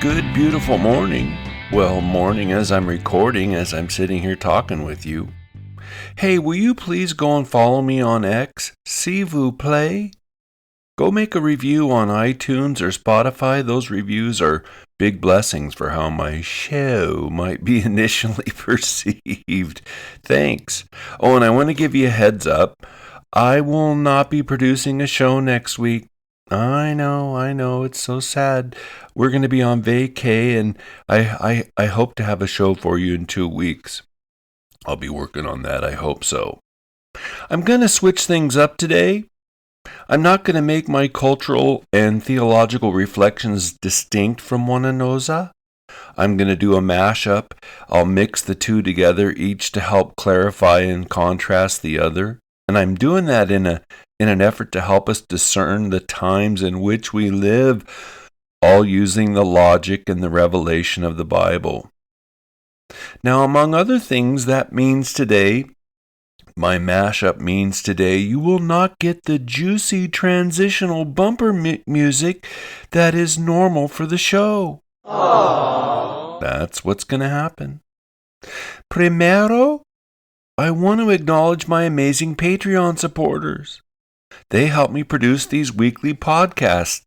good, beautiful morning. Well, morning as I'm recording, as I'm sitting here talking with you. Hey, will you please go and follow me on X? S'il vous plaît? Go make a review on iTunes or Spotify. Those reviews are big blessings for how my show might be initially perceived. Thanks. Oh, and I want to give you a heads up. I will not be producing a show next week. I know, it's so sad. We're going to be on vacay, and I hope to have a show for you in 2 weeks. I'll be working on that, I hope so. I'm going to switch things up today. I'm not going to make my cultural and theological reflections distinct from one another. I'm going to do a mashup. I'll mix the two together, each to help clarify and contrast the other. And I'm doing that in an effort to help us discern the times in which we live, all using the logic and the revelation of the Bible. Now, among other things, that means today, my mashup means today, you will not get the juicy transitional bumper music that is normal for the show. Aww. That's what's going to happen. Primero, I want to acknowledge my amazing Patreon supporters. They help me produce these weekly podcasts.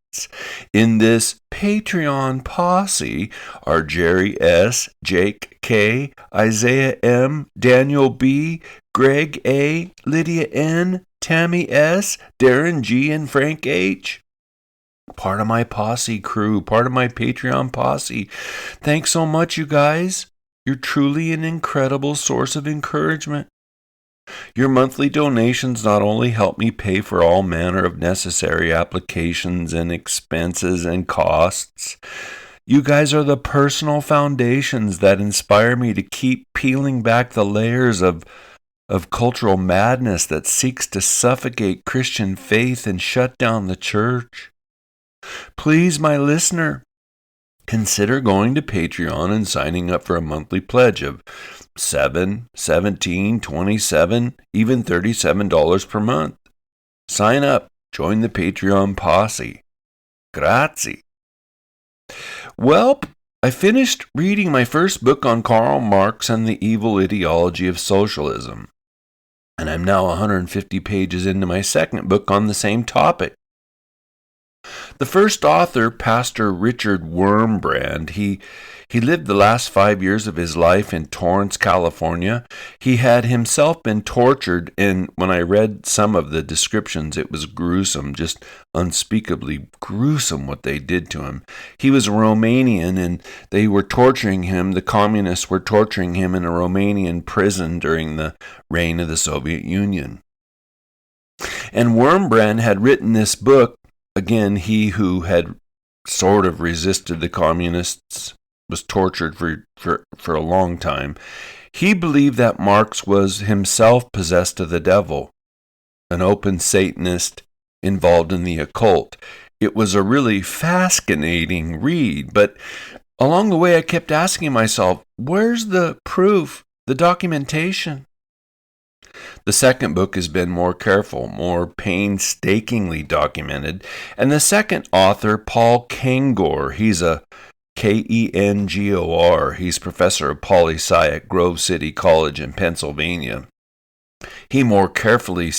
In this Patreon posse are Jerry S., Jake K., Isaiah M., Daniel B., Greg A., Lydia N., Tammy S., Darren G., and Frank H. Part of my posse crew, part of my Patreon posse. Thanks so much, you guys. You're truly an incredible source of encouragement. Your monthly donations not only help me pay for all manner of necessary applications and expenses and costs, you guys are the personal foundations that inspire me to keep peeling back the layers of cultural madness that seeks to suffocate Christian faith and shut down the church. Please, my listener, consider going to Patreon and signing up for a monthly pledge of $7, $17, $27, even $37 per month. Sign up. Join the Patreon posse. Grazie. Well, I finished reading my first book on Karl Marx and the evil ideology of socialism. And I'm now 150 pages into my second book on the same topic. The first author, Pastor Richard Wurmbrand, he lived the last 5 years of his life in Torrance, California. He had himself been tortured, and when I read some of the descriptions, it was gruesome, just unspeakably gruesome what they did to him. He was a Romanian, and they were torturing him. The communists were torturing him in a Romanian prison during the reign of the Soviet Union. And Wurmbrand had written this book. Again, he who had sort of resisted the communists was tortured for a long time. He believed that Marx was himself possessed of the devil, an open Satanist involved in the occult. It was a really fascinating read, but along the way I kept asking myself, where's the proof, the documentation? The second book has been more careful, more painstakingly documented. And the second author, Paul Kengor, he's a Kengor. He's professor of poli-sci at Grove City College in Pennsylvania. He more carefully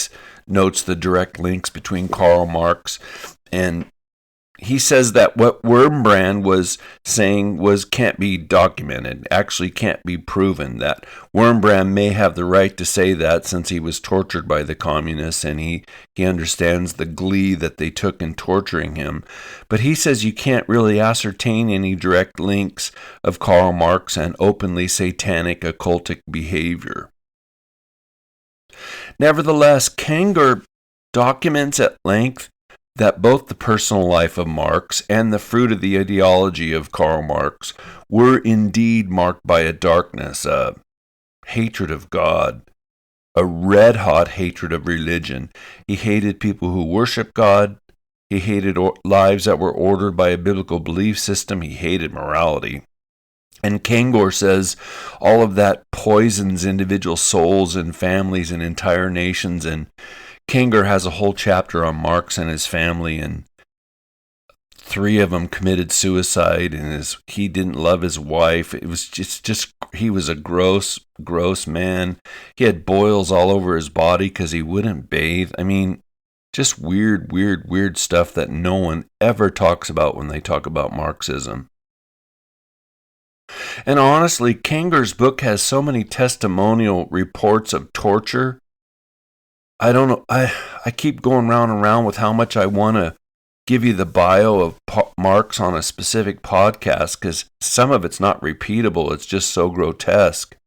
notes the direct links between Karl Marx, and he says that what Wurmbrand was saying can't be documented, actually can't be proven. That Wurmbrand may have the right to say that since he was tortured by the communists and he understands the glee that they took in torturing him. But he says you can't really ascertain any direct links of Karl Marx and openly satanic occultic behavior. Nevertheless, Kengor documents at length that both the personal life of Marx and the fruit of the ideology of Karl Marx were indeed marked by a darkness, a hatred of God, a red-hot hatred of religion. He hated people who worship God. He hated lives that were ordered by a biblical belief system. He hated morality. And Kengor says all of that poisons individual souls and families and entire nations, and Kengor has a whole chapter on Marx and his family, and 3 of them committed suicide, and he didn't love his wife. It was just he was a gross man. He had boils all over his body because he wouldn't bathe. I mean, just weird stuff that no one ever talks about when they talk about Marxism. And honestly, Kanger's book has so many testimonial reports of torture. I don't know. I keep going round and round with how much I want to give you the bio of Marx on a specific podcast, because some of it's not repeatable. It's just so grotesque.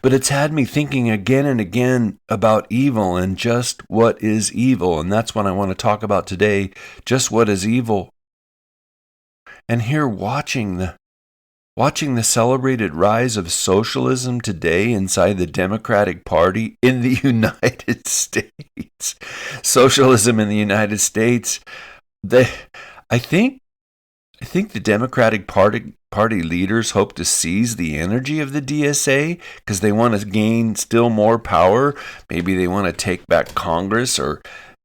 But it's had me thinking again and again about evil and just what is evil. And that's what I want to talk about today. Just what is evil. And here watching the celebrated rise of socialism today inside the Democratic Party in the United States. Socialism in the United States. I think the Democratic Party leaders hope to seize the energy of the DSA because they want to gain still more power. Maybe they want to take back Congress or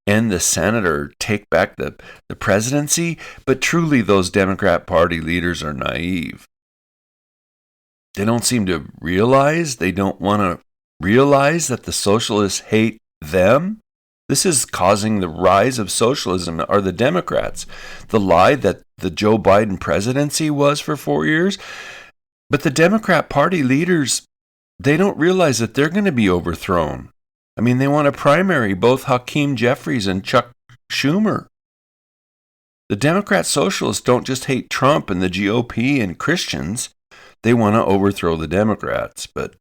end the Senate or take back the presidency. But truly, those Democrat Party leaders are naive. They don't seem to realize, they don't want to realize that the socialists hate them. This is causing the rise of socialism, are the Democrats. The lie that the Joe Biden presidency was for 4 years. But the Democrat Party leaders, they don't realize that they're going to be overthrown. I mean, they want to primary both Hakeem Jeffries and Chuck Schumer. The Democrat socialists don't just hate Trump and the GOP and Christians. They want to overthrow the Democrats. But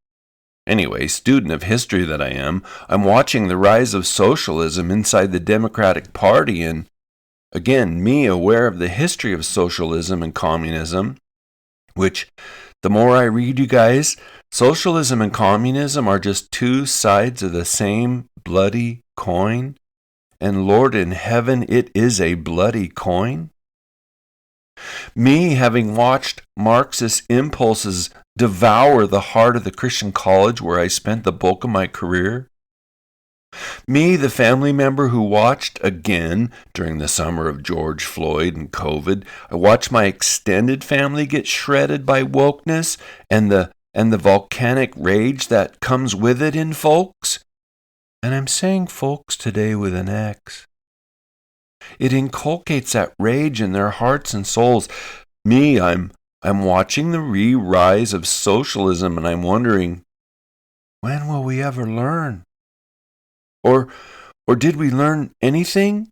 anyway, student of history that I am, I'm watching the rise of socialism inside the Democratic Party, and again, me aware of the history of socialism and communism, which the more I read, you guys, socialism and communism are just two sides of the same bloody coin. And Lord in heaven, it is a bloody coin. Me, having watched Marxist impulses devour the heart of the Christian college where I spent the bulk of my career. Me, the family member who watched again during the summer of George Floyd and COVID. I watched my extended family get shredded by wokeness and the volcanic rage that comes with it in folks. And I'm saying folks today with an X. It inculcates that rage in their hearts and souls. Me, I'm watching the re-rise of socialism, and I'm wondering, when will we ever learn? Or did we learn anything?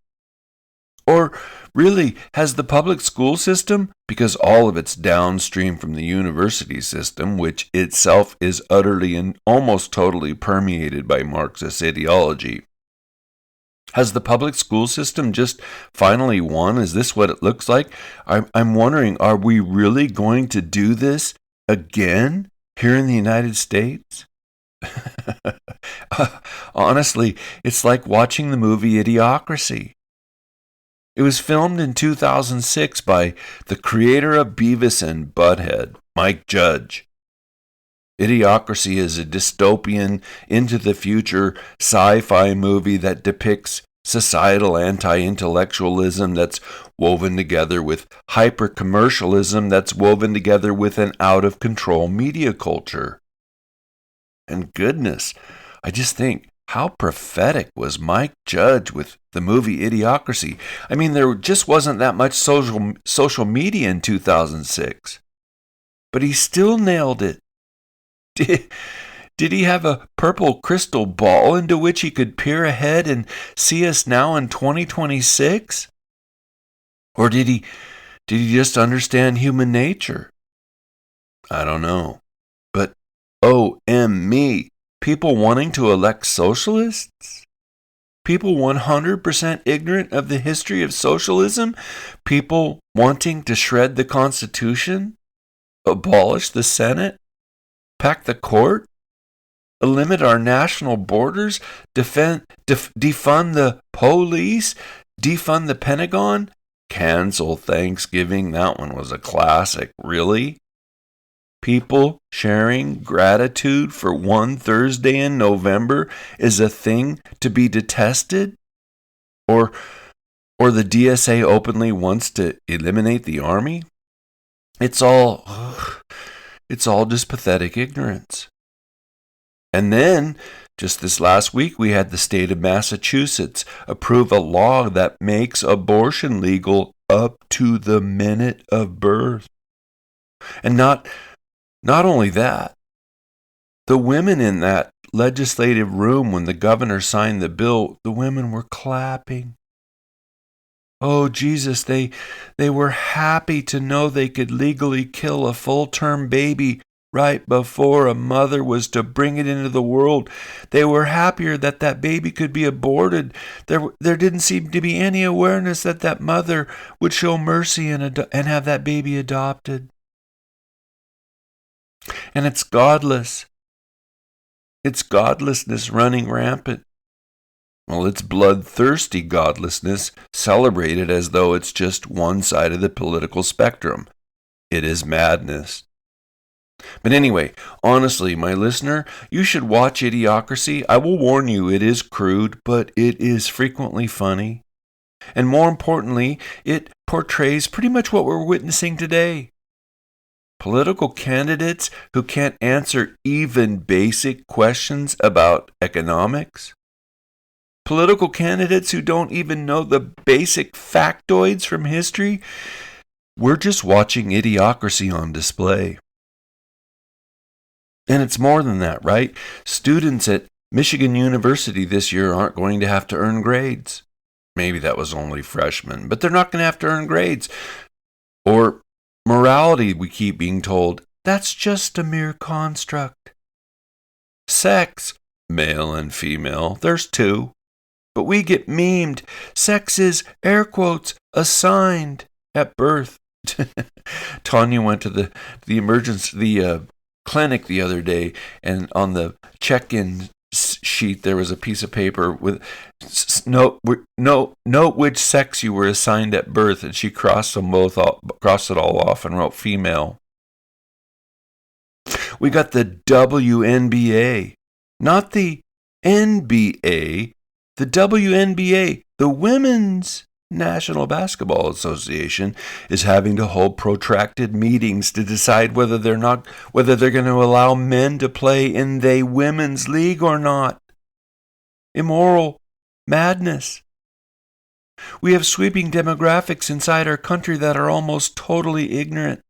Or really, has the public school system, because all of it's downstream from the university system, which itself is utterly and almost totally permeated by Marxist ideology, has the public school system just finally won? Is this what it looks like? I'm wondering, are we really going to do this again here in the United States? Honestly, it's like watching the movie Idiocracy. It was filmed in 2006 by the creator of Beavis and Butthead, Mike Judge. Idiocracy is a dystopian, into-the-future sci-fi movie that depicts societal anti-intellectualism that's woven together with hyper-commercialism that's woven together with an out-of-control media culture. And goodness, I just think, how prophetic was Mike Judge with the movie Idiocracy? I mean, there just wasn't that much social media in 2006. But he still nailed it. Did he have a purple crystal ball into which he could peer ahead and see us now in 2026? Or did he just understand human nature? I don't know. But me, people wanting to elect socialists? People 100% ignorant of the history of socialism? People wanting to shred the Constitution? Abolish the Senate? Pack the court? Limit our national borders? Defund the police? Defund the Pentagon? Cancel Thanksgiving? That one was a classic. Really? People sharing gratitude for one Thursday in November is a thing to be detested? Or or the DSA openly wants to eliminate the army. It's all just pathetic ignorance. And then, just this last week, we had the state of Massachusetts approve a law that makes abortion legal up to the minute of birth. And not only that, the women in that legislative room when the governor signed the bill, the women were clapping. Oh, Jesus, they were happy to know they could legally kill a full-term baby right before a mother was to bring it into the world. They were happier that that baby could be aborted. There didn't seem to be any awareness that that mother would show mercy and have that baby adopted. And it's godless. It's godlessness running rampant. Well, it's bloodthirsty godlessness celebrated as though it's just one side of the political spectrum. It is madness. But anyway, honestly, my listener, you should watch Idiocracy. I will warn you, it is crude, but it is frequently funny. And more importantly, it portrays pretty much what we're witnessing today. Political candidates who can't answer even basic questions about economics. Political candidates who don't even know the basic factoids from history. We're just watching Idiocracy on display. And it's more than that, right? Students at Michigan University this year aren't going to have to earn grades. Maybe that was only freshmen, but they're not going to have to earn grades. Or morality, we keep being told, that's just a mere construct. Sex, male and female, there's two. But we get memed. Sex is, air quotes, assigned at birth. Tanya went to the clinic the other day, and on the check-in sheet there was a piece of paper with note which sex you were assigned at birth, and she crossed it all off and wrote female. We got the WNBA, not the NBA. The WNBA, the Women's National Basketball Association, is having to hold protracted meetings to decide whether they're going to allow men to play in the women's league or not. Immoral madness. We have sweeping demographics inside our country that are almost totally ignorant.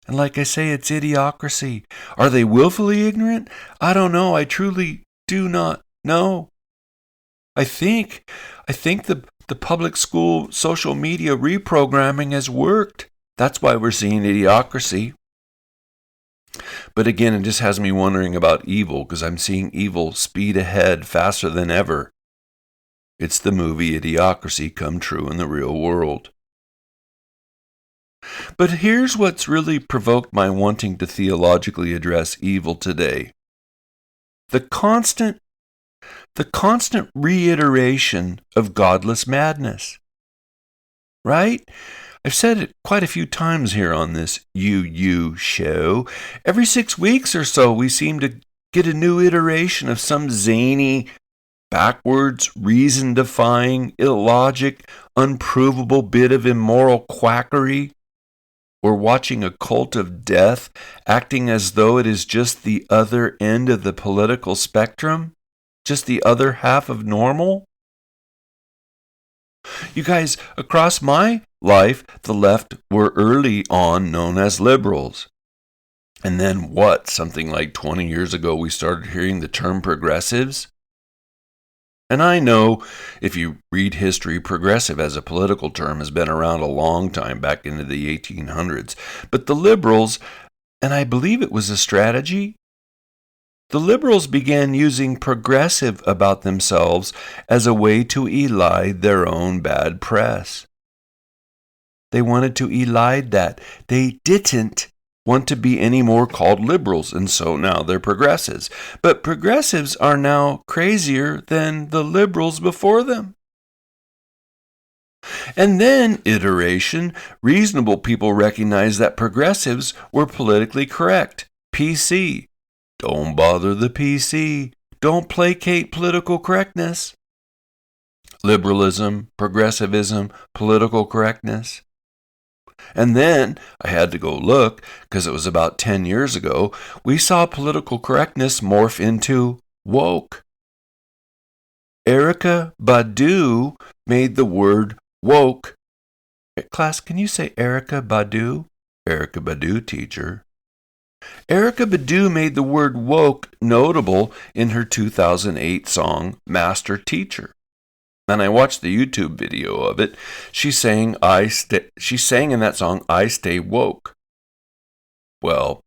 And like I say, it's idiocracy. Are they willfully ignorant? I don't know. I truly do not know. I think the public school social media reprogramming has worked. That's why we're seeing idiocracy. But again, it just has me wondering about evil, because I'm seeing evil speed ahead faster than ever. It's the movie Idiocracy come true in the real world. But here's what's really provoked my wanting to theologically address evil today. The constant reiteration of godless madness. Right? I've said it quite a few times here on this UU show. Every 6 weeks or so, we seem to get a new iteration of some zany, backwards, reason-defying, illogic, unprovable bit of immoral quackery. We're watching a cult of death acting as though it is just the other end of the political spectrum. Just the other half of normal? You guys, across my life, the left were early on known as liberals. And then something like 20 years ago, we started hearing the term progressives? And I know, if you read history, progressive as a political term has been around a long time, back into the 1800s. But the liberals, and I believe it was a strategy, the liberals began using progressive about themselves as a way to elide their own bad press. They wanted to elide that. They didn't want to be any more called liberals, and so now they're progressives. But progressives are now crazier than the liberals before them. And then, iteration, reasonable people recognized that progressives were politically correct. PC. Don't bother the PC. Don't placate political correctness. liberalism, progressivism, political correctness. And then I had to go look, because it was about 10 years ago, we saw political correctness morph into woke. Erykah Badu made the word woke. Class, can you say Erykah Badu? Erykah Badu, teacher. Erykah Badu made the word woke notable in her 2008 song Master Teacher. And I watched the YouTube video of it. She sang in that song, I Stay Woke. Well,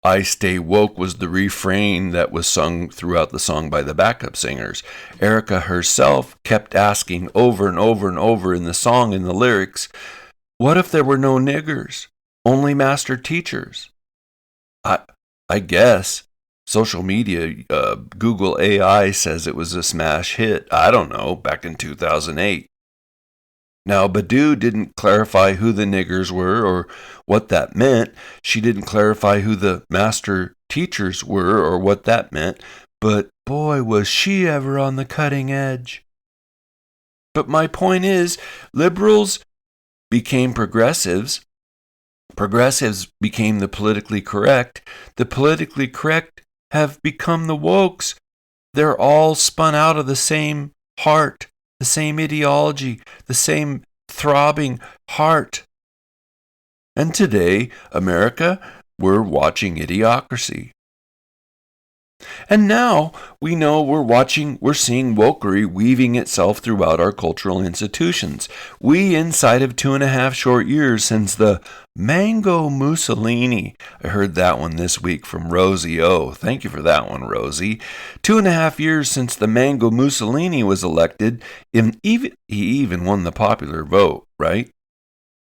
I Stay Woke was the refrain that was sung throughout the song by the backup singers. Erykah herself kept asking over and over and over in the song, in the lyrics, what if there were no niggers, only master teachers? I guess social media, Google AI says it was a smash hit. I don't know, back in 2008. Now, Badu didn't clarify who the niggers were or what that meant. She didn't clarify who the master teachers were or what that meant. But boy, was she ever on the cutting edge. But my point is, liberals became progressives. Progressives became the politically correct. The politically correct have become the wokes. They're all spun out of the same heart, the same ideology, the same throbbing heart. And today, America, we're watching Idiocracy. And now we know we're seeing wokery weaving itself throughout our cultural institutions. We, inside of 2.5 short years since the Mango Mussolini, I heard that one this week from Rosie O. Thank you for that one, Rosie. 2.5 years since the Mango Mussolini was elected, he even won the popular vote, right?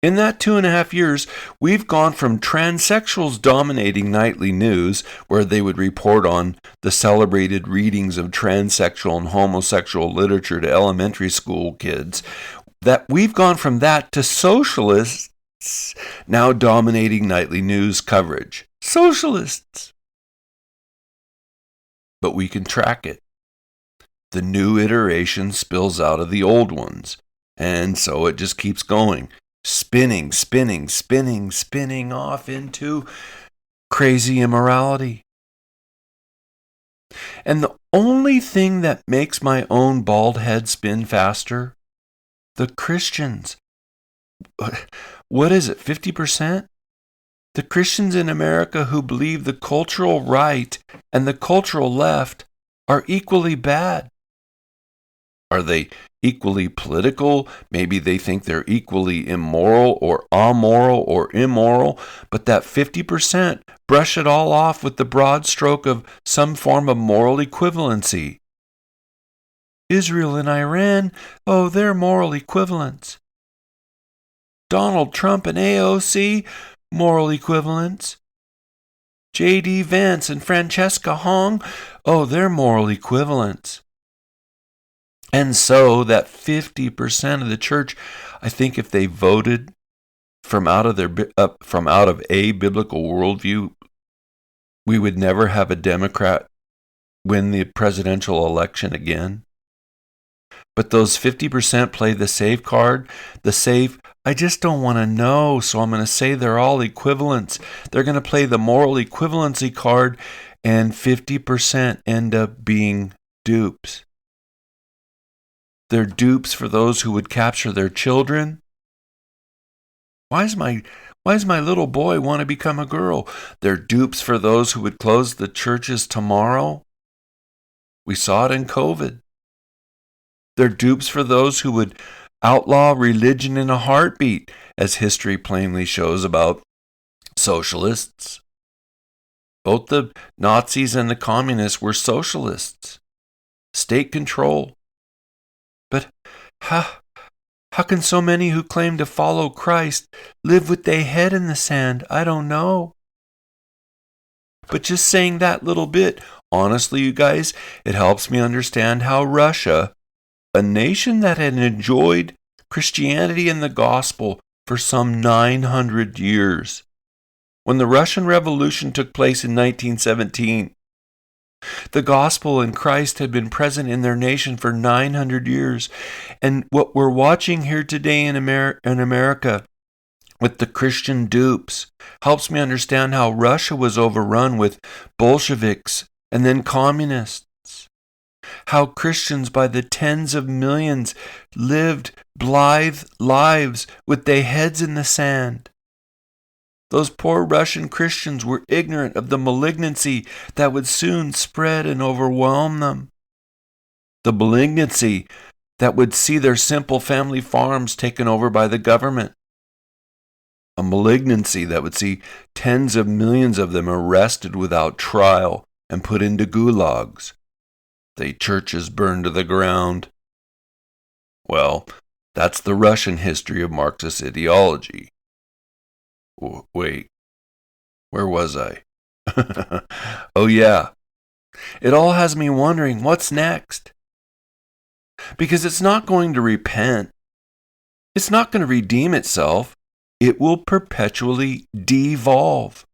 In that 2.5 years, we've gone from transsexuals dominating nightly news, where they would report on the celebrated readings of transsexual and homosexual literature to elementary school kids, that we've gone from that to socialists now dominating nightly news coverage. Socialists! But we can track it. The new iteration spills out of the old ones, and so it just keeps going. Spinning off into crazy immorality. And the only thing that makes my own bald head spin faster? The Christians. What is it, 50%? The Christians in America who believe the cultural right and the cultural left are equally bad. Are they equally political? Maybe they think they're equally immoral or amoral or immoral, but that 50% brush it all off with the broad stroke of some form of moral equivalency. Israel and Iran, oh, they're moral equivalents. Donald Trump and AOC, moral equivalents. J.D. Vance and Francesca Hong, oh, they're moral equivalents. And so that 50% of the church, I think if they voted from out of a biblical worldview, we would never have a Democrat win the presidential election again. But those 50% play the safe card, I just don't want to know, so I'm going to say they're all equivalents. They're going to play the moral equivalency card, and 50% end up being dupes. They're dupes for those who would capture their children. Why does my little boy want to become a girl? They're dupes for those who would close the churches tomorrow. We saw it in COVID. They're dupes for those who would outlaw religion in a heartbeat, as history plainly shows about socialists. Both the Nazis and the communists were socialists. State control. But how can so many who claim to follow Christ live with their head in the sand? I don't know. But just saying that little bit, honestly, you guys, it helps me understand how Russia, a nation that had enjoyed Christianity and the gospel for some 900 years, when the Russian Revolution took place in 1917, The gospel and Christ had been present in their nation for 900 years. And what we're watching here today in America with the Christian dupes helps me understand how Russia was overrun with Bolsheviks and then communists. How Christians by the tens of millions lived blithe lives with their heads in the sand. Those poor Russian Christians were ignorant of the malignancy that would soon spread and overwhelm them. The malignancy that would see their simple family farms taken over by the government. A malignancy that would see tens of millions of them arrested without trial and put into gulags. The churches burned to the ground. Well, that's the Russian history of Marxist ideology. Wait, where was I? Oh yeah, it all has me wondering what's next. Because it's not going to repent. It's not going to redeem itself. It will perpetually devolve.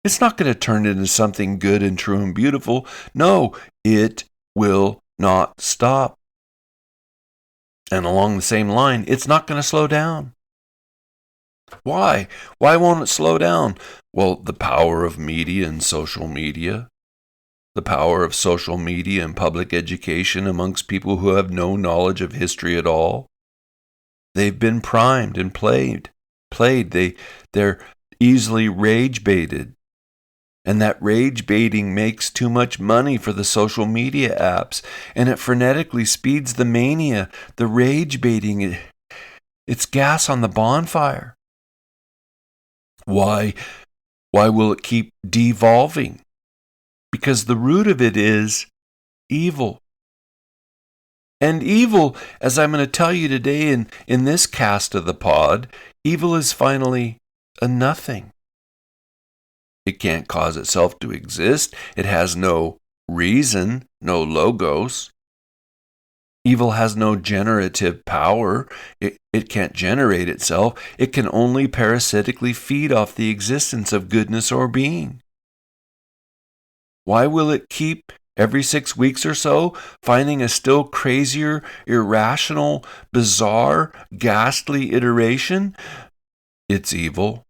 It's not going to turn into something good and true and beautiful. No, it will not stop. And along the same line, it's not going to slow down. Why? Why won't it slow down? Well, the power of media and social media. The power of social media and public education amongst people who have no knowledge of history at all. They've been primed and played. They're easily rage baited. And that rage baiting makes too much money for the social media apps. And it frenetically speeds the mania, the rage baiting. It's gas on the bonfire. Why will it keep devolving? Because the root of it is evil. And evil, as I'm going to tell you today in this cast of the pod, evil is finally a nothing. It can't cause itself to exist. It has no reason, no logos. Evil has no generative power. It can't generate itself. It can only parasitically feed off the existence of goodness or being. Why will it keep, every 6 weeks or so, finding a still crazier, irrational, bizarre, ghastly iteration? It's evil.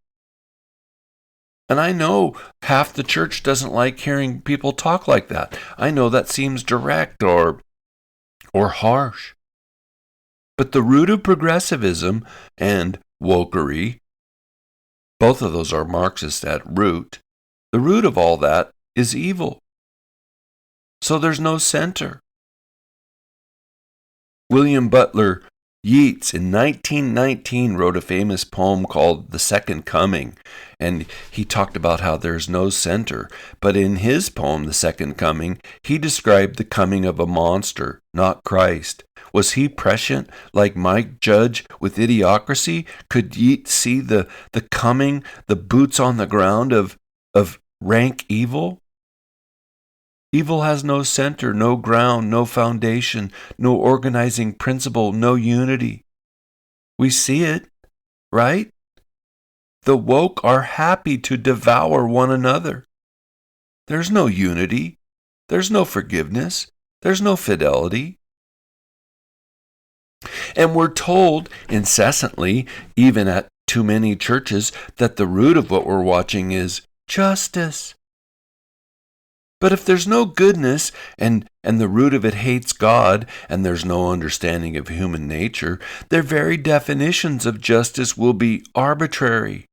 And I know half the church doesn't like hearing people talk like that. I know that seems direct or harsh. But the root of progressivism and wokery, both of those are Marxist at root, the root of all that is evil. So there's no center. William Butler Yeats in 1919 wrote a famous poem called The Second Coming, and he talked about how there's no center. But in his poem, The Second Coming, he described the coming of a monster, not Christ. Was he prescient like Mike Judge with Idiocracy? Could Yeats see the coming, the boots on the ground of rank evil? Evil has no center, no ground, no foundation, no organizing principle, no unity. We see it, right? The woke are happy to devour one another. There's no unity. There's no forgiveness. There's no fidelity. And we're told incessantly, even at too many churches, that the root of what we're watching is justice. But if there's no goodness and the root of it hates God and there's no understanding of human nature, their very definitions of justice will be arbitrary,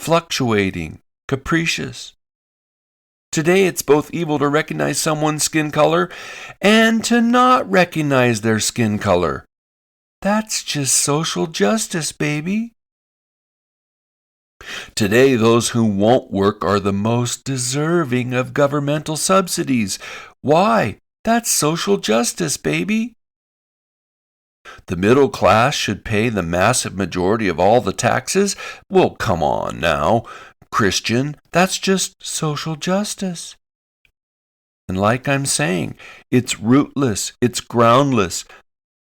fluctuating, capricious. Today it's both evil to recognize someone's skin color and to not recognize their skin color. That's just social justice, baby. Today, those who won't work are the most deserving of governmental subsidies. Why? That's social justice, baby. The middle class should pay the massive majority of all the taxes? Well, come on now, Christian, that's just social justice. And like I'm saying, it's rootless, it's groundless.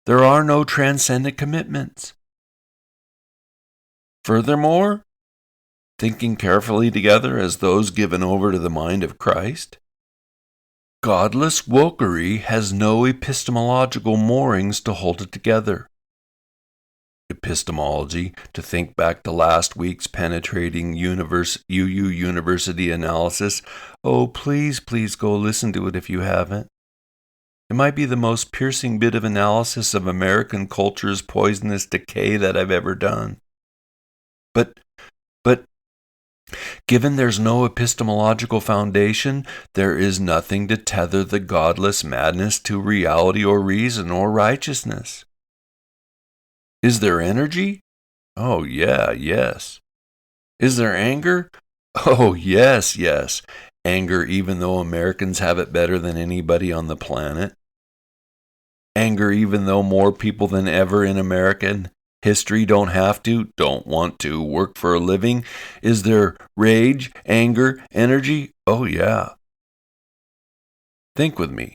There are no transcendent commitments. Furthermore, thinking carefully together as those given over to the mind of Christ, Godless wokery has no epistemological moorings to hold it together. Epistemology, to think back to last week's penetrating UU University analysis. Oh, please go listen to it if you haven't. It might be the most piercing bit of analysis of American culture's poisonous decay that I've ever done. But given there's no epistemological foundation, there is nothing to tether the godless madness to reality or reason or righteousness. Is there energy? Oh, yes. Is there anger? Oh, yes. Anger, even though Americans have it better than anybody on the planet. Anger, even though more people than ever in American history don't want to work for a living. Is there rage, anger, energy? Oh, yeah. Think with me.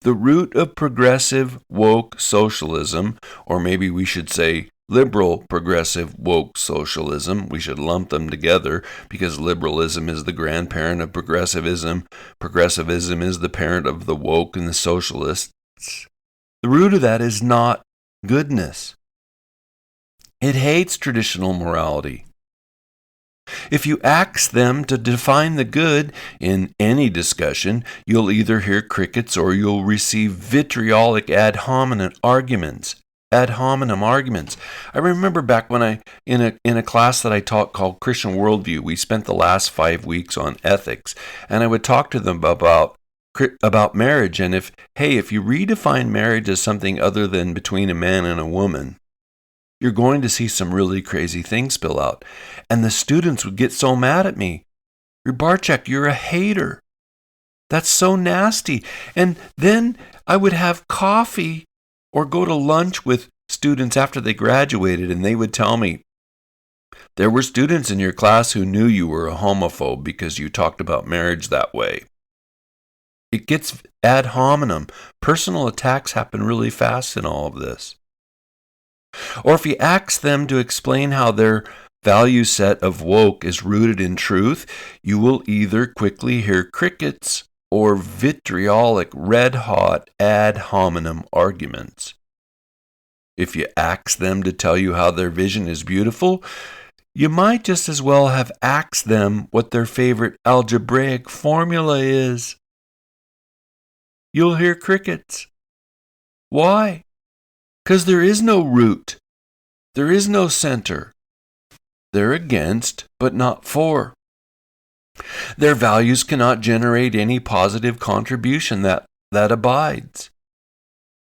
The root of progressive woke socialism, or maybe we should say liberal progressive woke socialism, we should lump them together because liberalism is the grandparent of progressivism. Progressivism is the parent of the woke and the socialists. The root of that is not goodness. It hates traditional morality. If you ask them to define the good in any discussion, you'll either hear crickets or you'll receive vitriolic ad hominem arguments. I remember back when in a class that I taught called Christian Worldview, we spent the last 5 weeks on ethics, and I would talk to them about marriage, and if you redefine marriage as something other than between a man and a woman, you're going to see some really crazy things spill out. And the students would get so mad at me. Barczyk, you're a hater. That's so nasty. And then I would have coffee or go to lunch with students after they graduated, and they would tell me, there were students in your class who knew you were a homophobe because you talked about marriage that way. It gets ad hominem. Personal attacks happen really fast in all of this. Or if you ask them to explain how their value set of woke is rooted in truth, you will either quickly hear crickets or vitriolic, red-hot ad hominem arguments. If you ask them to tell you how their vision is beautiful, you might just as well have asked them what their favorite algebraic formula is. You'll hear crickets. Why? Because there is no root. There is no center. They're against, but not for. Their values cannot generate any positive contribution that abides.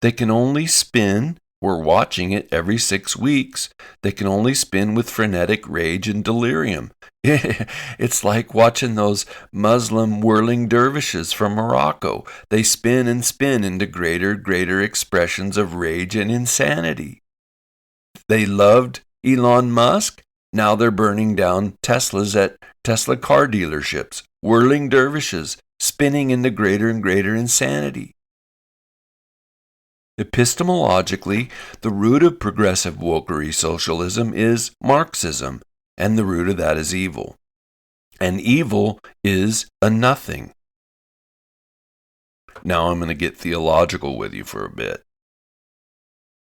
They can only spin. We're watching it every 6 weeks. They can only spin with frenetic rage and delirium. It's like watching those Muslim whirling dervishes from Morocco. They spin and spin into greater expressions of rage and insanity. They loved Elon Musk. Now they're burning down Teslas at Tesla car dealerships. Whirling dervishes, spinning into greater and greater insanity. Epistemologically, the root of progressive wokery socialism is Marxism, and the root of that is evil. And evil is a nothing. Now I'm going to get theological with you for a bit.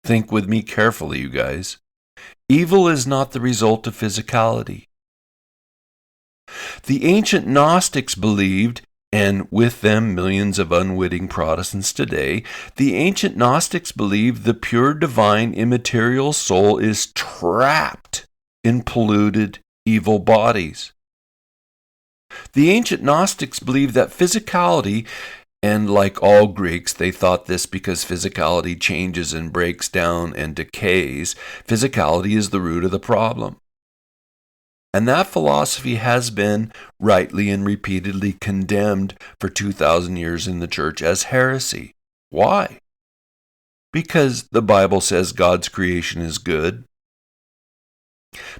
Think with me carefully, you guys. Evil is not the result of physicality. The ancient Gnostics believed, and with them millions of unwitting Protestants today, the ancient Gnostics believed the pure divine immaterial soul is trapped in polluted evil bodies. The ancient Gnostics believed that physicality, and like all Greeks, they thought this because physicality changes and breaks down and decays, physicality is the root of the problem. And that philosophy has been rightly and repeatedly condemned for 2,000 years in the church as heresy. Why? Because the Bible says God's creation is good.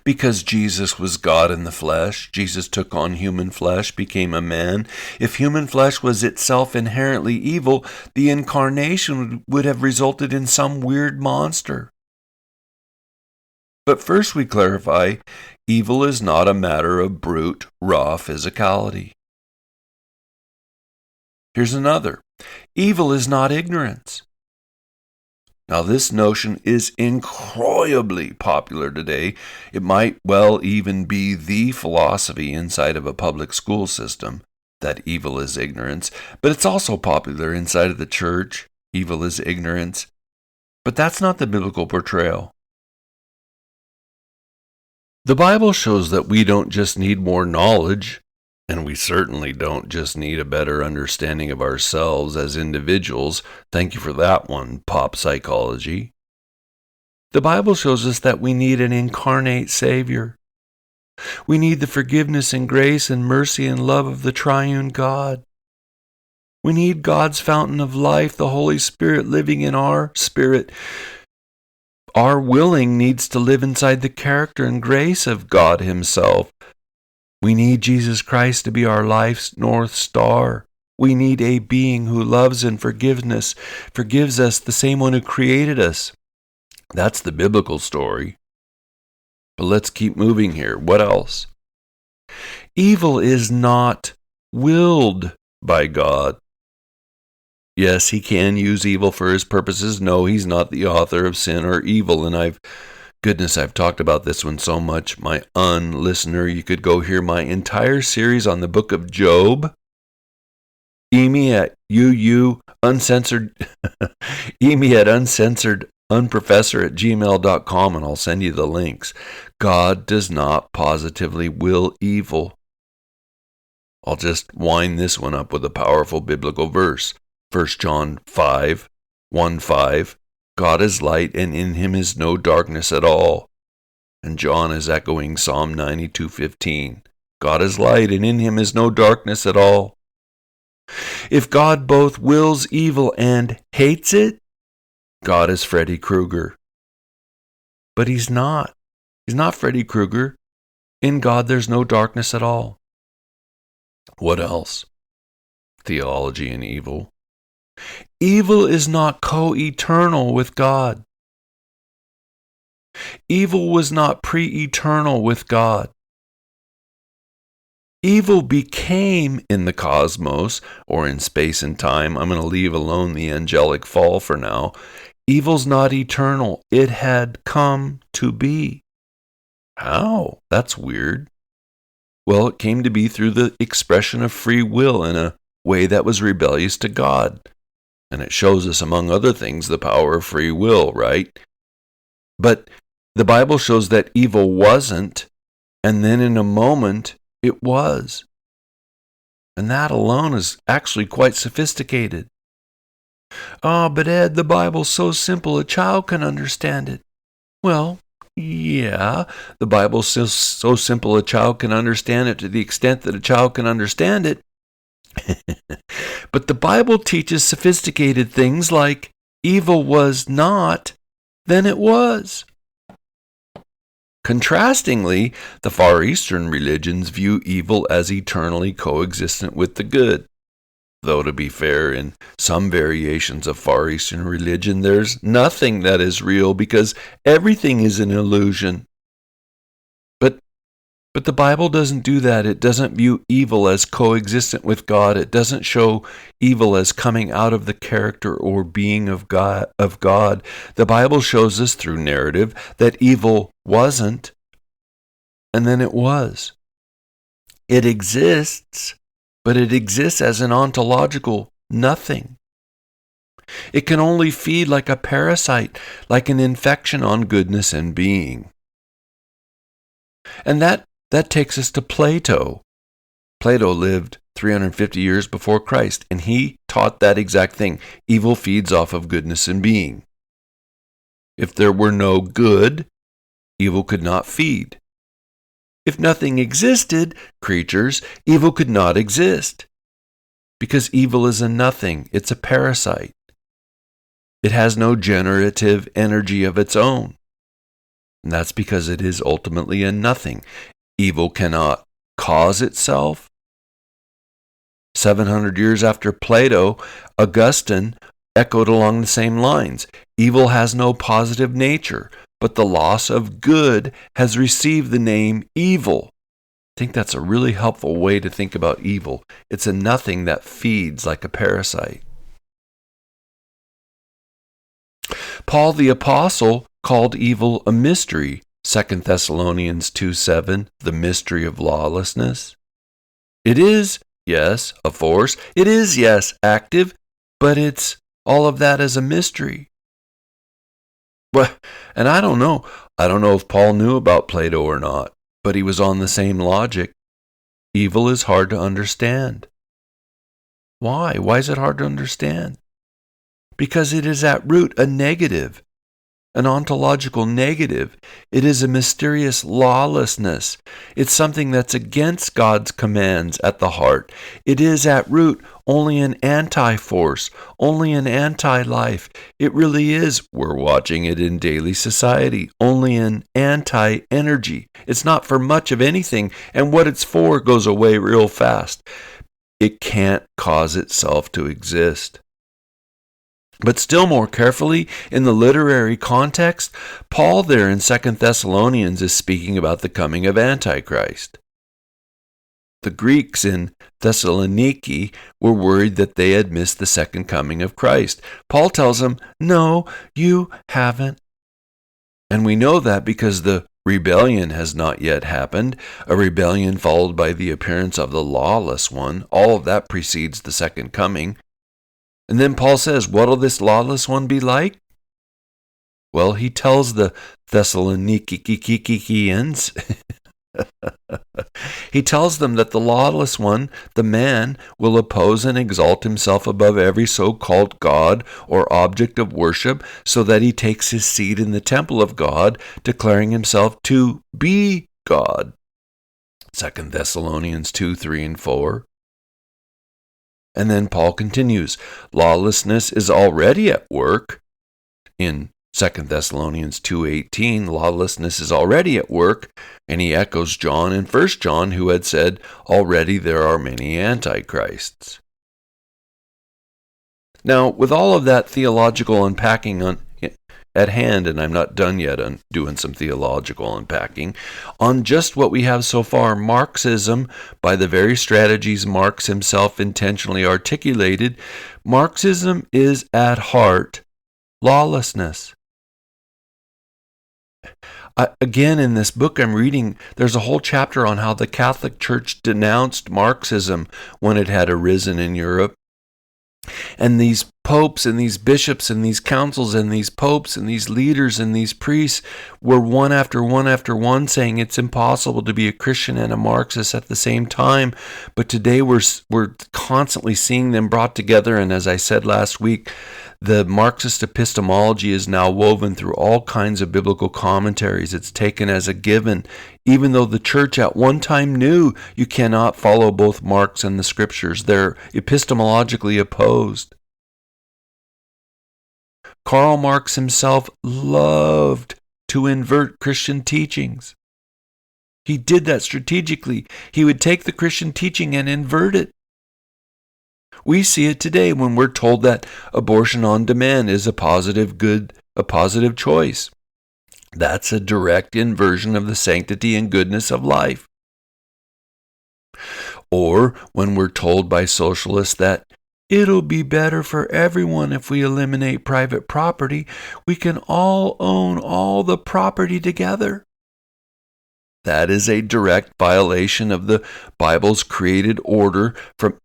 Because Jesus was God in the flesh. Jesus took on human flesh, became a man. If human flesh was itself inherently evil, the incarnation would have resulted in some weird monster. But first we clarify, evil is not a matter of brute, raw physicality. Here's another. Evil is not ignorance. Now, this notion is incredibly popular today. It might well even be the philosophy inside of a public school system, that evil is ignorance. But it's also popular inside of the church. Evil is ignorance. But that's not the biblical portrayal. The Bible shows that we don't just need more knowledge, and we certainly don't just need a better understanding of ourselves as individuals. Thank you for that one, pop psychology. The Bible shows us that we need an incarnate Savior. We need the forgiveness and grace and mercy and love of the triune God. We need God's fountain of life, the Holy Spirit living in our spirit. Our willing needs to live inside the character and grace of God Himself. We need Jesus Christ to be our life's North Star. We need a being who loves and forgives us, the same one who created us. That's the biblical story. But let's keep moving here. What else? Evil is not willed by God. Yes, He can use evil for His purposes. No, He's not the author of sin or evil. And I've talked about this one so much. My listener, you could go hear my entire series on the book of Job. Email at uncensored, unprofessor@gmail.com, and I'll send you the links. God does not positively will evil. I'll just wind this one up with a powerful biblical verse. 1 John 5:1-5. God is light, and in Him is no darkness at all. And John is echoing Psalm 92:15. God is light, and in Him is no darkness at all. If God both wills evil and hates it, God is Freddy Krueger. But He's not. He's not Freddy Krueger. In God, there's no darkness at all. What else? Theology and evil. Evil is not co-eternal with God. Evil was not pre-eternal with God. Evil became in the cosmos, or in space and time. I'm going to leave alone the angelic fall for now. Evil's not eternal. It had come to be. How? That's weird. Well, it came to be through the expression of free will in a way that was rebellious to God. And it shows us, among other things, the power of free will, right? But the Bible shows that evil wasn't, and then in a moment, it was. And that alone is actually quite sophisticated. Oh, but Ed, the Bible's so simple, a child can understand it. Well, yeah, the Bible's so simple, a child can understand it to the extent that a child can understand it. But the Bible teaches sophisticated things like evil was not, then it was. Contrastingly, the Far Eastern religions view evil as eternally coexistent with the good. Though, to be fair, in some variations of Far Eastern religion, there's nothing that is real because everything is an illusion. But the Bible doesn't do that. It doesn't view evil as coexistent with God. It doesn't show evil as coming out of the character or being of God. The Bible shows us through narrative that evil wasn't, and then it was. It exists, but it exists as an ontological nothing. It can only feed like a parasite, like an infection on goodness and being. And that takes us to Plato. Plato lived 350 years before Christ, and he taught that exact thing. Evil feeds off of goodness and being. If there were no good, evil could not feed. If nothing existed, creatures, evil could not exist. Because evil is a nothing. It's a parasite. It has no generative energy of its own. And that's because it is ultimately a nothing. Evil cannot cause itself. 700 years after Plato, Augustine echoed along the same lines. Evil has no positive nature, but the loss of good has received the name evil. think that's a really helpful way to think about evil. It's a nothing that feeds like a parasite. Paul the Apostle called evil a mystery, 2 Thessalonians 2:7, the mystery of lawlessness. It is, yes, a force. It is, yes, active, but it's all of that as a mystery. Well, and I don't know. I don't know if Paul knew about Plato or not, but he was on the same logic. Evil is hard to understand. Why? Why is it hard to understand? Because it is at root a negative, an ontological negative. It is a mysterious lawlessness. It's something that's against God's commands at the heart. It is at root only an anti-force, only an anti-life. It really is, we're watching it in daily society, only an anti-energy. It's not for much of anything, and what it's for goes away real fast. It can't cause itself to exist. But still more carefully, in the literary context, Paul there in 2 Thessalonians is speaking about the coming of Antichrist. The Greeks in Thessaloniki were worried that they had missed the second coming of Christ. Paul tells them, no, you haven't. And we know that because the rebellion has not yet happened, a rebellion followed by the appearance of the lawless one. All of that precedes the second coming. And then Paul says, what'll this lawless one be like? Well, he tells the Thessalonikians, he tells them that the lawless one, the man, will oppose and exalt himself above every so-called God or object of worship, so that he takes his seat in the temple of God, declaring himself to be God. 2 Thessalonians 2, 3, and 4. And then Paul continues, lawlessness is already at work. In 2 Thessalonians 2:18, lawlessness is already at work, and he echoes John in 1 John, who had said, already there are many antichrists. Now, with all of that theological unpacking at hand, and I'm not done yet on doing some theological unpacking, on just what we have so far, Marxism, by the very strategies Marx himself intentionally articulated, Marxism is at heart lawlessness. Again, in this book I'm reading, there's a whole chapter on how the Catholic Church denounced Marxism when it had arisen in Europe. And these popes and these bishops and these councils and these popes and these leaders and these priests were one after one saying it's impossible to be a Christian and a Marxist at the same time. But today we're constantly seeing them brought together. And as I said last week, the Marxist epistemology is now woven through all kinds of biblical commentaries. It's taken as a given, even though the church at one time knew you cannot follow both Marx and the scriptures. They're epistemologically opposed. Karl Marx himself loved to invert Christian teachings. He did that strategically. He would take the Christian teaching and invert it. We see it today when we're told that abortion on demand is a positive good, a positive choice. That's a direct inversion of the sanctity and goodness of life. Or when we're told by socialists that it'll be better for everyone if we eliminate private property, we can all own all the property together. That is a direct violation of the Bible's created order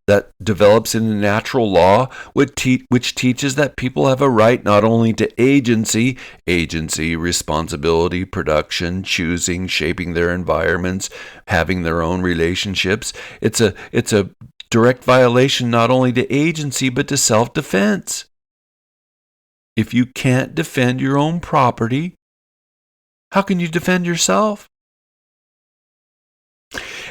that develops in the natural law, which teaches that people have a right not only to agency, responsibility, production, choosing, shaping their environments, having their own relationships. It's a direct violation not only to agency, but to self-defense. If you can't defend your own property, how can you defend yourself?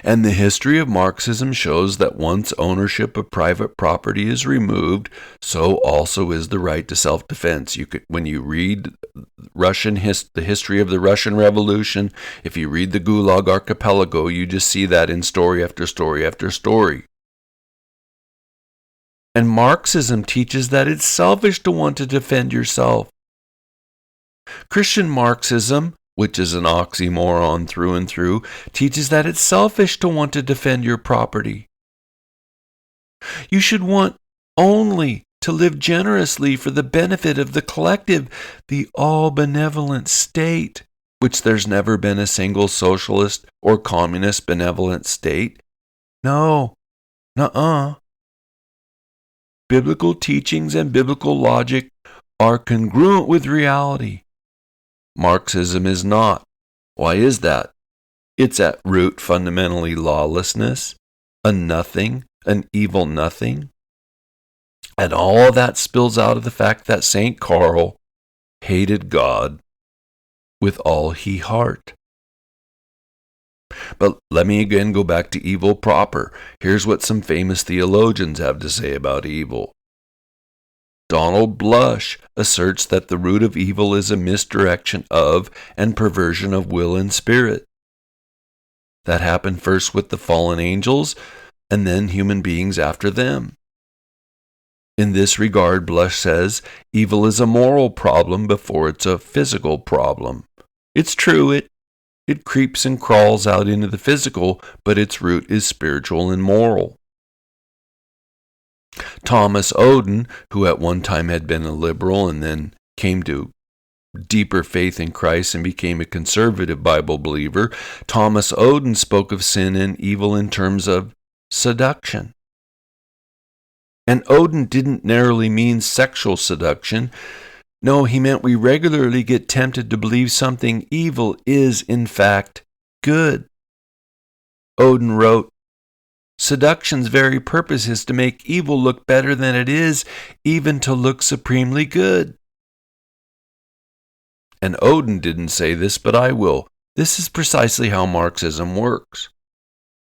And the history of Marxism shows that once ownership of private property is removed, so also is the right to self-defense. When you read the history of the Russian Revolution, if you read the Gulag Archipelago, you just see that in story after story after story. And Marxism teaches that it's selfish to want to defend yourself. Christian Marxism which is an oxymoron through and through, teaches that it's selfish to want to defend your property. You should want only to live generously for the benefit of the collective, the all-benevolent state, which there's never been a single socialist or communist benevolent state. No, nuh-uh. Biblical teachings and biblical logic are congruent with reality. Marxism is not. Why is that? It's at root fundamentally lawlessness, a nothing, an evil nothing. And all of that spills out of the fact that St. Carl hated God with all he heart. But let me again go back to evil proper. Here's what some famous theologians have to say about evil. Donald Blush asserts that the root of evil is a misdirection of and perversion of will and spirit. That happened first with the fallen angels and then human beings after them. In this regard, Blush says, evil is a moral problem before it's a physical problem. It's true, it creeps and crawls out into the physical, but its root is spiritual and moral. Thomas Oden, who at one time had been a liberal and then came to deeper faith in Christ and became a conservative Bible believer, Thomas Oden spoke of sin and evil in terms of seduction. And Oden didn't narrowly mean sexual seduction. No, he meant we regularly get tempted to believe something evil is, in fact, good. Oden wrote, seduction's very purpose is to make evil look better than it is, even to look supremely good. And Oden didn't say this, but I will. This is precisely how Marxism works.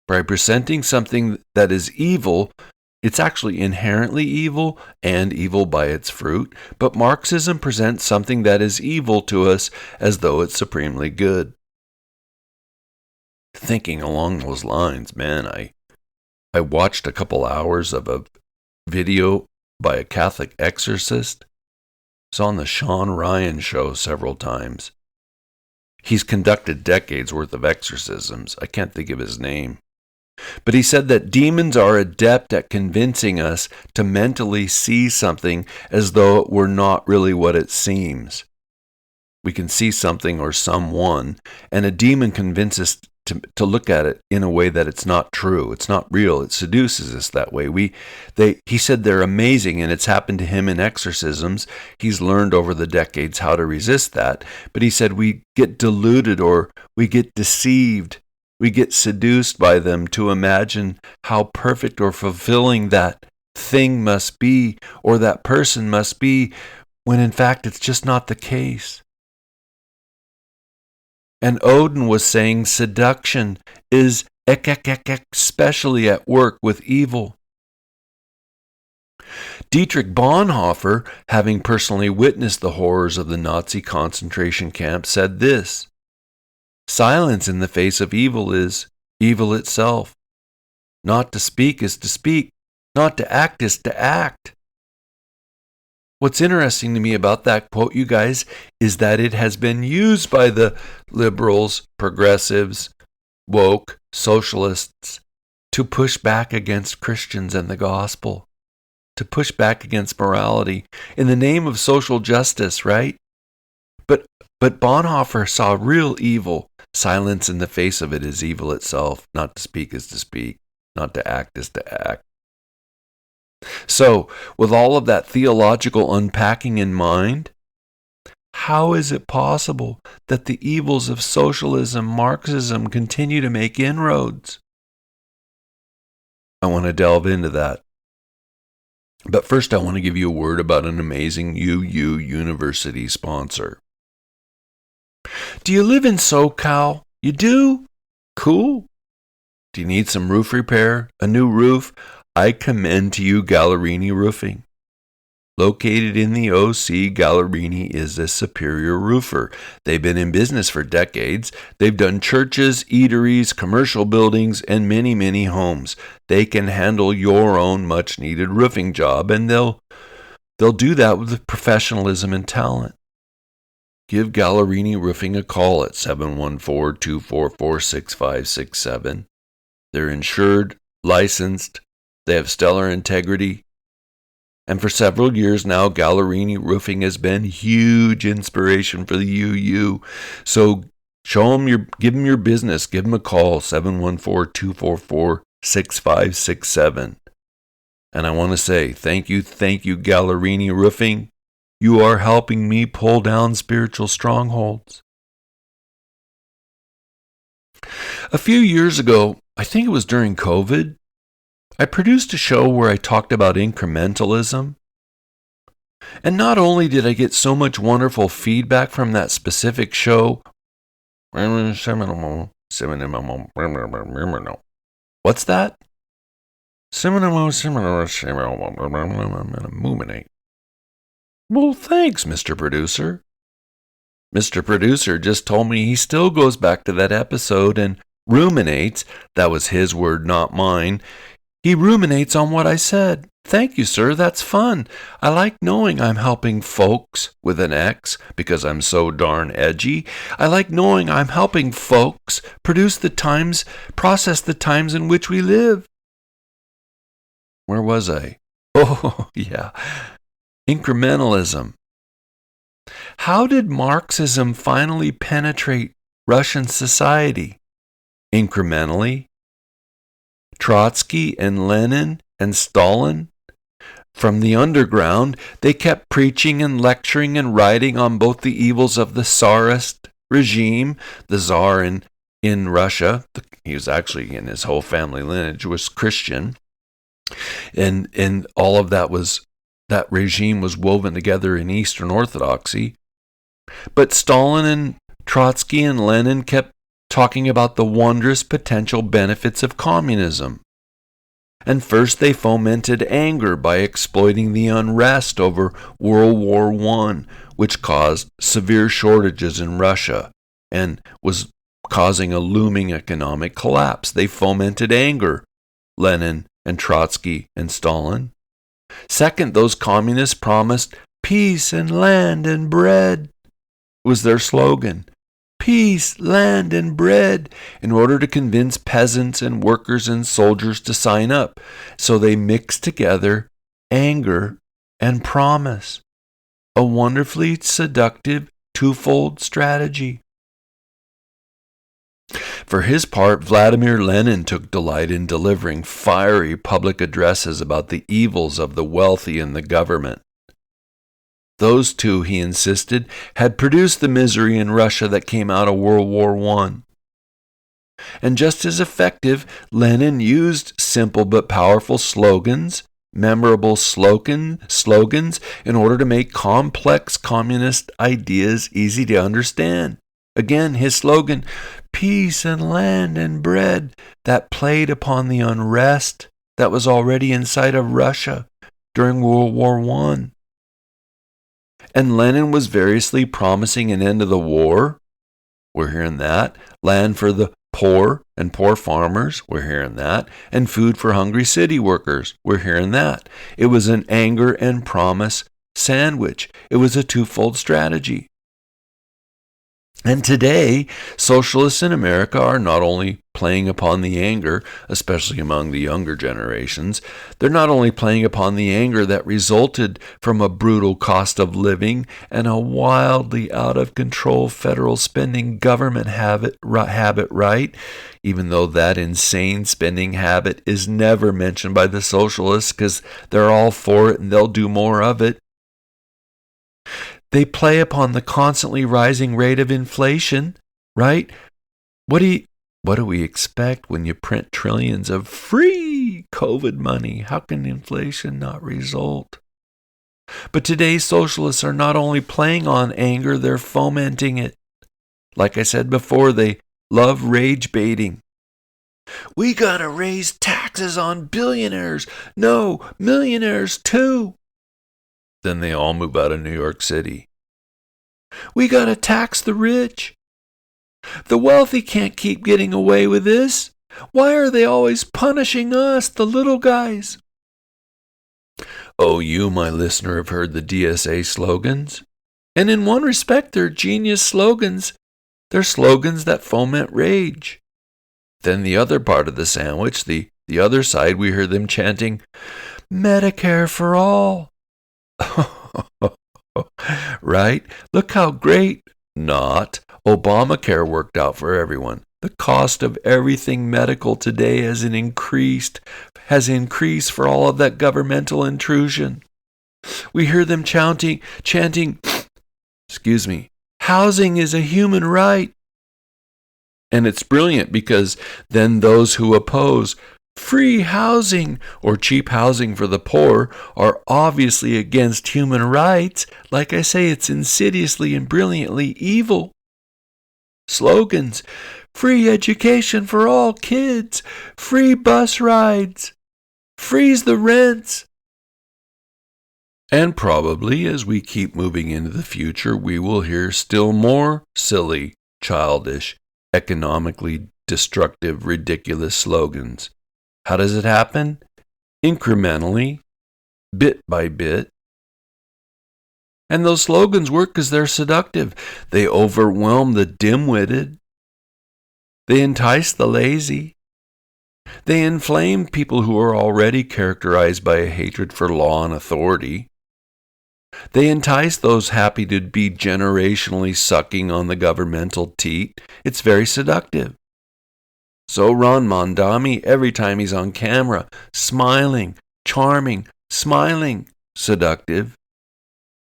By presenting something that is evil, it's actually inherently evil and evil by its fruit, but Marxism presents something that is evil to us as though it's supremely good. Thinking along those lines, man, I watched a couple hours of a video by a Catholic exorcist. It's on the Sean Ryan show several times. He's conducted decades worth of exorcisms. I can't think of his name. But he said that demons are adept at convincing us to mentally see something as though it were not really what it seems. We can see something or someone, and a demon convinces us to look at it in a way that it's not true. It's not real. It seduces us that way. He said they're amazing, and it's happened to him in exorcisms. He's learned over the decades how to resist that. But he said we get deluded or we get deceived. We get seduced by them to imagine how perfect or fulfilling that thing must be or that person must be, when in fact it's just not the case. And Oden was saying seduction is especially at work with evil. Dietrich Bonhoeffer, having personally witnessed the horrors of the Nazi concentration camp, said this: silence in the face of evil is evil itself. Not to speak is to speak. Not to act is to act. What's interesting to me about that quote, you guys, is that it has been used by the liberals, progressives, woke, socialists to push back against Christians and the gospel, to push back against morality in the name of social justice, right? But Bonhoeffer saw real evil. Silence in the face of it is evil itself. Not to speak is to speak. Not to act is to act. So, with all of that theological unpacking in mind, how is it possible that the evils of socialism, Marxism continue to make inroads? I want to delve into that. But first, I want to give you a word about an amazing UU University sponsor. Do you live in SoCal? You do? Cool. Do you need some roof repair? A new roof? I commend to you Gallerini Roofing. Located in the OC, Gallerini is a superior roofer. They've been in business for decades. They've done churches, eateries, commercial buildings, and many, many homes. They can handle your own much-needed roofing job, and they'll do that with professionalism and talent. give Gallerini Roofing a call at 714-244-6567. They're insured, licensed, they have stellar integrity. And for several years now, Gallerini Roofing has been huge inspiration for the UU. So give them your business. Give them a call, 714-244-6567. And I want to say thank you, Gallerini Roofing. You are helping me pull down spiritual strongholds. A few years ago, I think it was during COVID, I produced a show where I talked about incrementalism. And not only did I get so much wonderful feedback from that specific show, what's that? Well, thanks, Mr. Producer. Mr. Producer just told me he still goes back to that episode and ruminates. That was his word, not mine. He ruminates on what I said. Thank you, sir. That's fun. I like knowing I'm helping folks with an X because I'm so darn edgy. I like knowing I'm helping folks process the times in which we live. Where was I? Oh, yeah. Incrementalism. How did Marxism finally penetrate Russian society? Incrementally. Trotsky and Lenin and Stalin, from the underground, they kept preaching and lecturing and writing on both the evils of the Tsarist regime, the Tsar in Russia. He was actually, in his whole family lineage, was Christian. And all of that regime was woven together in Eastern Orthodoxy. But Stalin and Trotsky and Lenin kept talking about the wondrous potential benefits of communism. And first they fomented anger by exploiting the unrest over World War I, which caused severe shortages in Russia and was causing a looming economic collapse. They fomented anger, Lenin and Trotsky and Stalin. Second, those communists promised peace and land and bread. It was their slogan. Peace, land, and bread, in order to convince peasants and workers and soldiers to sign up. So they mixed together anger and promise. A wonderfully seductive twofold strategy. For his part, Vladimir Lenin took delight in delivering fiery public addresses about the evils of the wealthy and the government. Those two, he insisted, had produced the misery in Russia that came out of World War I. And just as effective, Lenin used simple but powerful slogans, memorable slogans, in order to make complex communist ideas easy to understand. Again, his slogan, peace and land and bread, that played upon the unrest that was already inside of Russia during World War I. And Lenin was variously promising an end to the war. We're hearing that. Land for the poor and poor farmers. We're hearing that. And food for hungry city workers. We're hearing that. It was an anger and promise sandwich. It was a twofold strategy. And today, socialists in America are not only playing upon the anger, especially among the younger generations, they're not only playing upon the anger that resulted from a brutal cost of living and a wildly out of control federal spending government habit, right? Even though that insane spending habit is never mentioned by the socialists because they're all for it and they'll do more of it. They play upon the constantly rising rate of inflation, right? What do we expect when you print trillions of free COVID money? How can inflation not result? But today's socialists are not only playing on anger, they're fomenting it. Like I said before, they love rage baiting. We gotta raise taxes on billionaires. No, millionaires too. Then they all move out of New York City. We gotta tax the rich. The wealthy can't keep getting away with this. Why are they always punishing us, the little guys? Oh, you, my listener, have heard the DSA slogans. And in one respect, they're genius slogans. They're slogans that foment rage. Then the other part of the sandwich, the other side, we hear them chanting, Medicare for all. Right? Look how great. Not. Obamacare worked out for everyone. The cost of everything medical today has increased for all of that governmental intrusion. We hear them chanting, housing is a human right. And it's brilliant because then those who oppose free housing or cheap housing for the poor are obviously against human rights. Like I say, it's insidiously and brilliantly evil. Slogans, free education for all kids, free bus rides, freeze the rents. And probably as we keep moving into the future, we will hear still more silly, childish, economically destructive, ridiculous slogans. How does it happen? Incrementally, bit by bit. And those slogans work because they're seductive. They overwhelm the dim-witted. They entice the lazy. They inflame people who are already characterized by a hatred for law and authority. They entice those happy to be generationally sucking on the governmental teat. It's very seductive. So Ron Mondami, every time he's on camera, smiling, charming, smiling, seductive,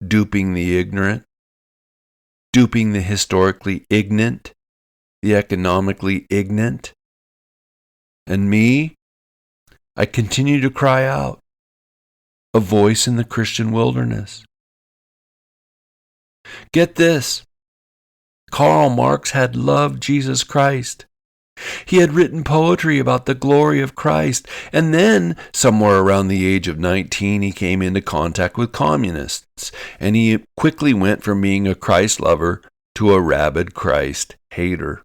duping the ignorant, duping the historically ignorant, the economically ignorant. And me, I continue to cry out, a voice in the Christian wilderness. Get this, Karl Marx had loved Jesus Christ. He had written poetry about the glory of Christ, and then, somewhere around the age of 19, he came into contact with communists, and he quickly went from being a Christ lover to a rabid Christ hater.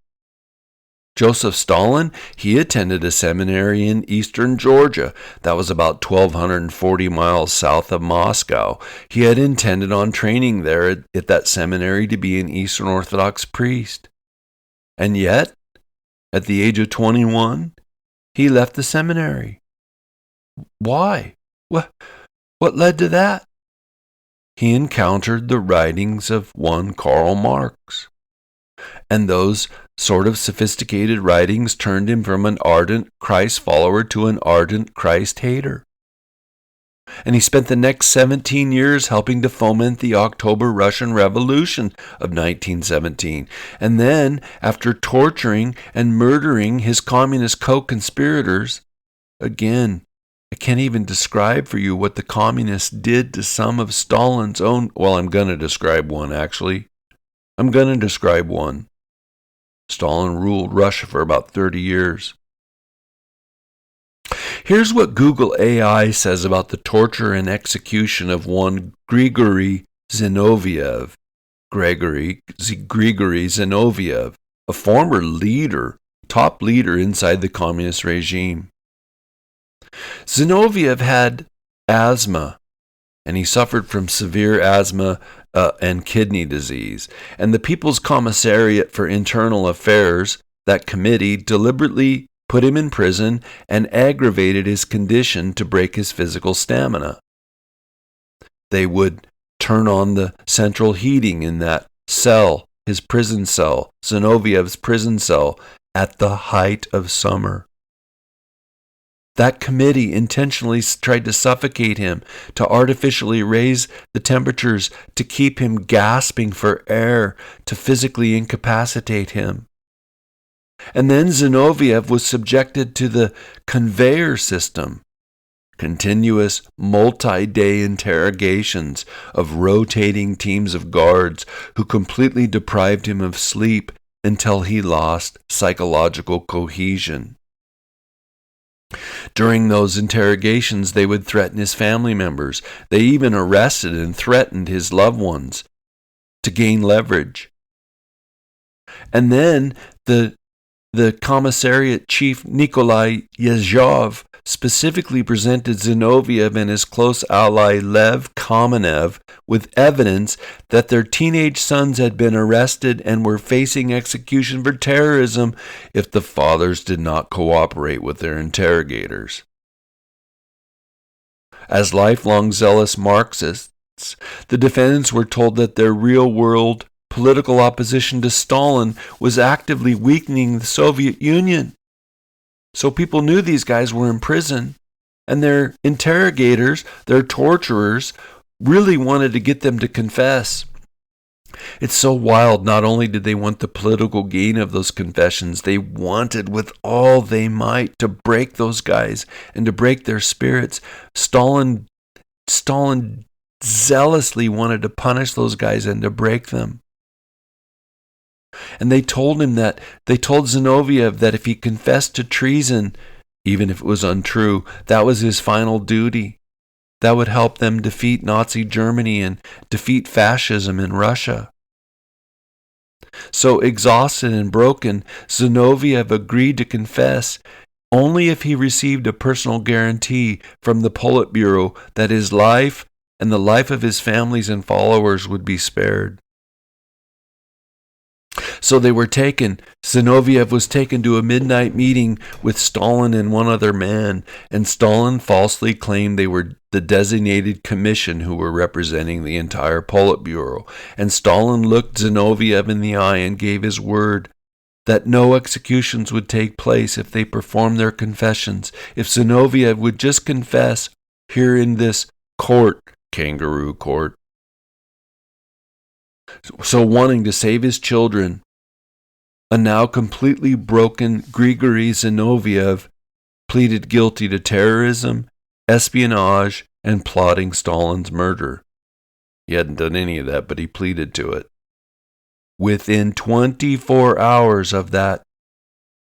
Joseph Stalin, he attended a seminary in eastern Georgia that was about 1,240 miles south of Moscow. He had intended on training there at that seminary to be an Eastern Orthodox priest. And yet, at the age of 21, he left the seminary. Why? What led to that? He encountered the writings of one Karl Marx. And those sort of sophisticated writings turned him from an ardent Christ follower to an ardent Christ hater. And he spent the next 17 years helping to foment the October Russian Revolution of 1917. And then, after torturing and murdering his communist co-conspirators, again, I can't even describe for you what the communists did to some of Stalin's own. Well, I'm going to describe one, actually. I'm going to describe one. Stalin ruled Russia for about 30 years. Here's what Google AI says about the torture and execution of one Grigory Zinoviev. Grigory Zinoviev, a former leader, top leader inside the communist regime. Zinoviev had asthma, and he suffered from severe asthma and kidney disease. And the People's Commissariat for Internal Affairs, that committee, deliberately put him in prison and aggravated his condition to break his physical stamina. They would turn on the central heating in that cell, his prison cell, Zinoviev's prison cell, at the height of summer. That committee intentionally tried to suffocate him, to artificially raise the temperatures, to keep him gasping for air, to physically incapacitate him. And then Zinoviev was subjected to the conveyor system, continuous multi-day interrogations of rotating teams of guards who completely deprived him of sleep until he lost psychological cohesion. During those interrogations, they would threaten his family members. They even arrested and threatened his loved ones to gain leverage. And then the The commissariat chief Nikolai Yezhov specifically presented Zinoviev and his close ally Lev Kamenev with evidence that their teenage sons had been arrested and were facing execution for terrorism if the fathers did not cooperate with their interrogators. As lifelong zealous Marxists, the defendants were told that their real-world political opposition to Stalin was actively weakening the Soviet Union. So people knew these guys were in prison, and their interrogators, their torturers, really wanted to get them to confess. It's so wild. Not only did they want the political gain of those confessions, they wanted with all they might to break those guys and to break their spirits. Stalin zealously wanted to punish those guys and to break them. And they told Zinoviev that if he confessed to treason, even if it was untrue, that was his final duty. That would help them defeat Nazi Germany and defeat fascism in Russia. So exhausted and broken, Zinoviev agreed to confess only if he received a personal guarantee from the Politburo that his life and the life of his families and followers would be spared. So they were taken. Zinoviev was taken to a midnight meeting with Stalin and one other man, and Stalin falsely claimed they were the designated commission who were representing the entire Politburo. And Stalin looked Zinoviev in the eye and gave his word that no executions would take place if they performed their confessions. If Zinoviev would just confess here in this court, kangaroo court. So wanting to save his children, a now completely broken Grigory Zinoviev pleaded guilty to terrorism, espionage, and plotting Stalin's murder. He hadn't done any of that, but he pleaded to it. Within 24 hours of that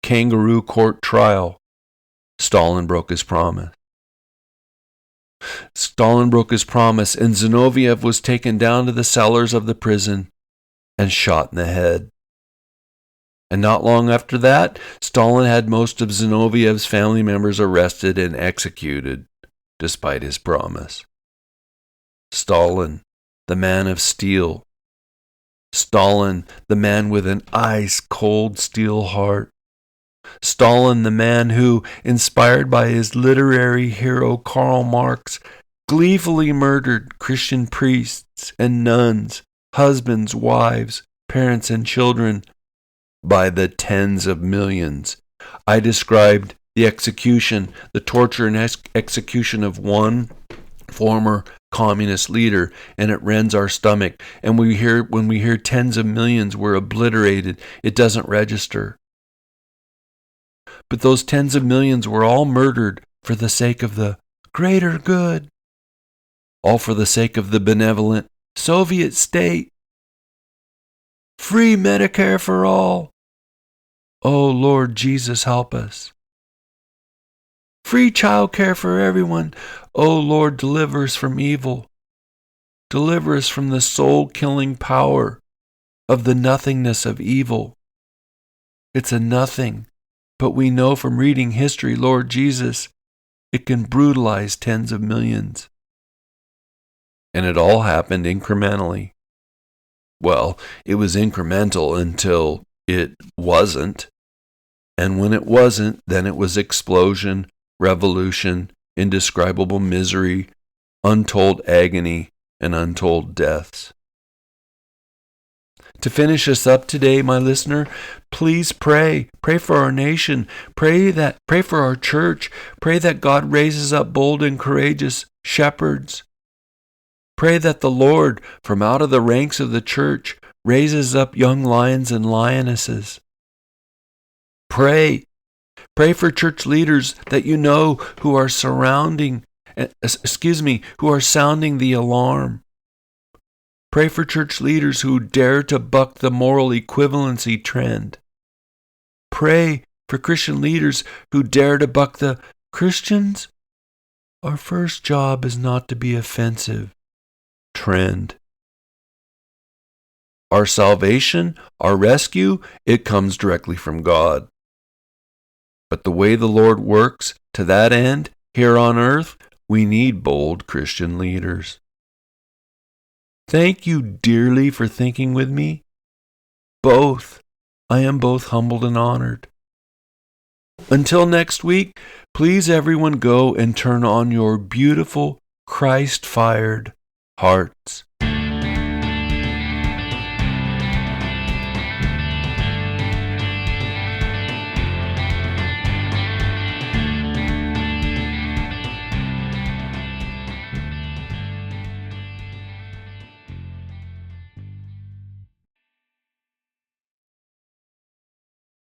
kangaroo court trial, Stalin broke his promise. Stalin broke his promise, and Zinoviev was taken down to the cellars of the prison and shot in the head. And not long after that, Stalin had most of Zinoviev's family members arrested and executed, despite his promise. Stalin, the man of steel. Stalin, the man with an ice-cold steel heart. Stalin, the man who, inspired by his literary hero Karl Marx, gleefully murdered Christian priests and nuns, husbands, wives, parents, and children by the tens of millions. I described the execution, the torture and execution of one former communist leader, and it rends our stomach. And when we hear tens of millions were obliterated, it doesn't register. But those tens of millions were all murdered for the sake of the greater good, all for the sake of the benevolent Soviet state. Free Medicare for all. Oh Lord Jesus, help us. Free child care for everyone. Oh Lord, deliver us from evil. Deliver us from the soul-killing power of the nothingness of evil. It's a nothing, but we know from reading history, Lord Jesus, it can brutalize tens of millions. And it all happened incrementally. Well, it was incremental until it wasn't. And when it wasn't, then it was explosion, revolution, indescribable misery, untold agony, and untold deaths. To finish us up today, my listener, please pray. Pray for our nation. Pray for our church. Pray that God raises up bold and courageous shepherds. Pray that the Lord, from out of the ranks of the church, raises up young lions and lionesses. Pray for church leaders that you know who are sounding the alarm. Pray for church leaders who dare to buck the moral equivalency trend. Pray for Christian leaders who dare to buck the Christians, our first job is not to be offensive trend. Our salvation, our rescue, it comes directly from God. But the way the Lord works to that end here on earth, we need bold Christian leaders. Thank you dearly for thinking with me. I am both humbled and honored. Until next week, please everyone go and turn on your beautiful Christ-fired hearts.